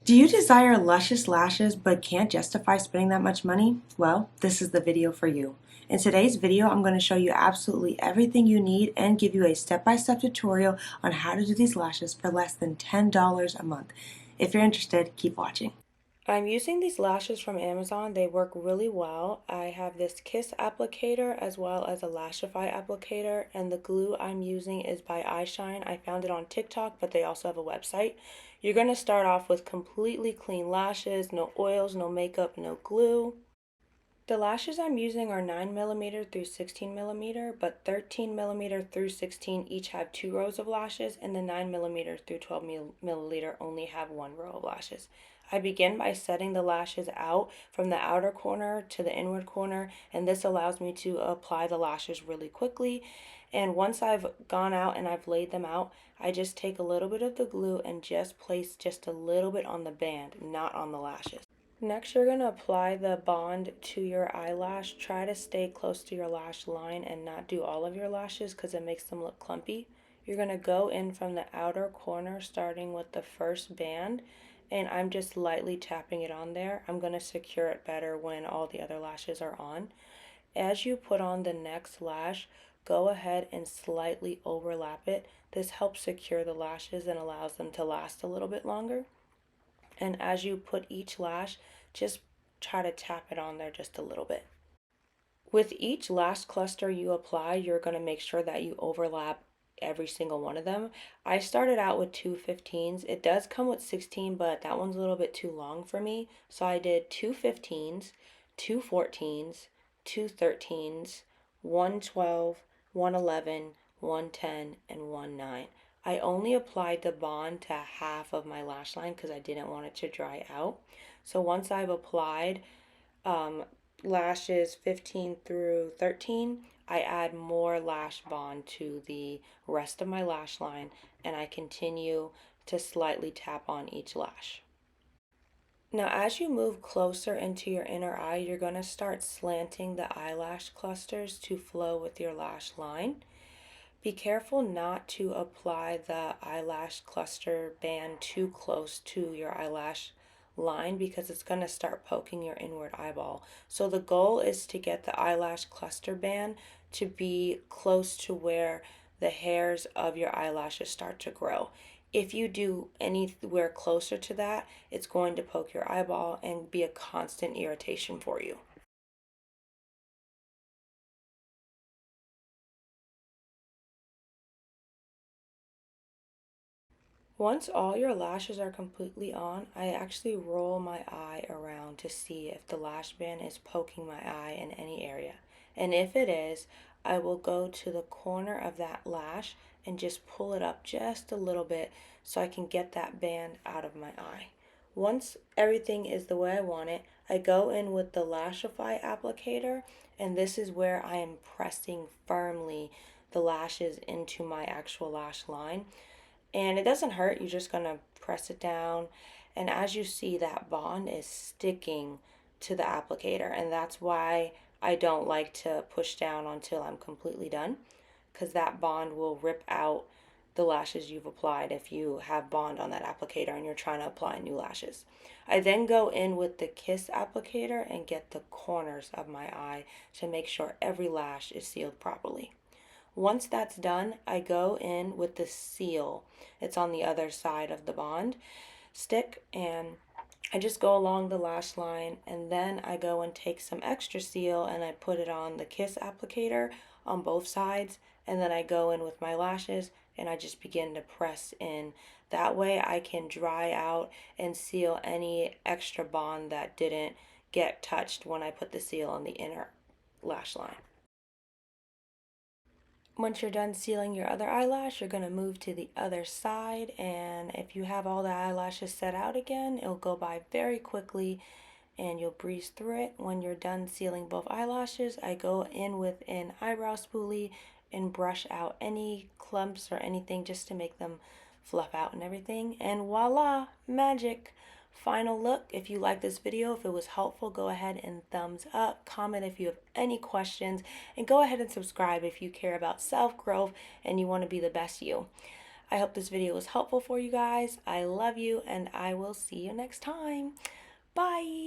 Do you desire luscious lashes but can't justify spending that much money? Well, this is the video for you. In today's video, I'm going to show you absolutely everything you need and give you a step-by-step tutorial on how to do these lashes for less than $10 a month. If you're interested, keep watching. I'm using these lashes from Amazon. They work really well. I have this Kiss applicator as well as a Lashify applicator, and the glue I'm using is by iShine. I found it on TikTok, but they also have a website. You're going to start off with completely clean lashes, no oils, no makeup, no glue. The lashes I'm using are 9mm through 16mm, but 13mm through 16 each have 2 rows of lashes, and the 9mm through 12mm only have 1 row of lashes. I begin by setting the lashes out from the outer corner to the inward corner, and this allows me to apply the lashes really quickly. And once I've gone out and I've laid them out, I just take a little bit of the glue and just place just a little bit on the band, not on the lashes. Next, you're going to apply the bond to your eyelash. Try to stay close to your lash line and not do all of your lashes because it makes them look clumpy. You're going to go in from the outer corner starting with the first band, and I'm just lightly tapping it on there. I'm going to secure it better when all the other lashes are on. As you put on the next lash, go ahead and slightly overlap it. This helps secure the lashes and allows them to last a little bit longer. And as you put each lash, just try to tap it on there just a little bit. With each lash cluster you apply, you're going to make sure that you overlap every single one of them. I started out with two 15s. It does come with 16, but that one's a little bit too long for me. So I did two 15s, two 14s, two 13s, one 12, one 11, one 10, and one 9. I only applied the bond to half of my lash line because I didn't want it to dry out. So once I've applied lashes 15 through 13, I add more lash bond to the rest of my lash line, and I continue to slightly tap on each lash. Now, as you move closer into your inner eye, you're going to start slanting the eyelash clusters to flow with your lash line. Be careful not to apply the eyelash cluster band too close to your eyelash line because it's going to start poking your inward eyeball. So the goal is to get the eyelash cluster band to be close to where the hairs of your eyelashes start to grow. If you do anywhere closer to that, it's going to poke your eyeball and be a constant irritation for you. Once all your lashes are completely on, I actually roll my eye around to see if the lash band is poking my eye in any area. And if it is, I will go to the corner of that lash and just pull it up just a little bit so I can get that band out of my eye. Once everything is the way I want it, I go in with the Lashify applicator, and this is where I am pressing firmly the lashes into my actual lash line. And it doesn't hurt, you're just gonna press it down, and as you see, that bond is sticking to the applicator, and that's why I don't like to push down until I'm completely done, because that bond will rip out the lashes you've applied if you have bond on that applicator and you're trying to apply new lashes. I then go in with the Kiss applicator and get the corners of my eye to make sure every lash is sealed properly. Once that's done, I go in with the seal. It's on the other side of the bond stick, and I just go along the lash line, and then I go and take some extra seal and I put it on the Kiss applicator on both sides, and then I go in with my lashes and I just begin to press in. That way I can dry out and seal any extra bond that didn't get touched when I put the seal on the inner lash line. Once you're done sealing your other eyelash, you're going to move to the other side, and if you have all the eyelashes set out again, it'll go by very quickly and you'll breeze through it. When you're done sealing both eyelashes, I go in with an eyebrow spoolie and brush out any clumps or anything just to make them fluff out and everything. And voila, magic! Final look. If you like this video, if it was helpful, go ahead and thumbs up, comment if you have any questions, and go ahead and subscribe if you care about self-growth and you want to be the best you. I hope this video was helpful for you guys. I love you, and I will see you next time. Bye!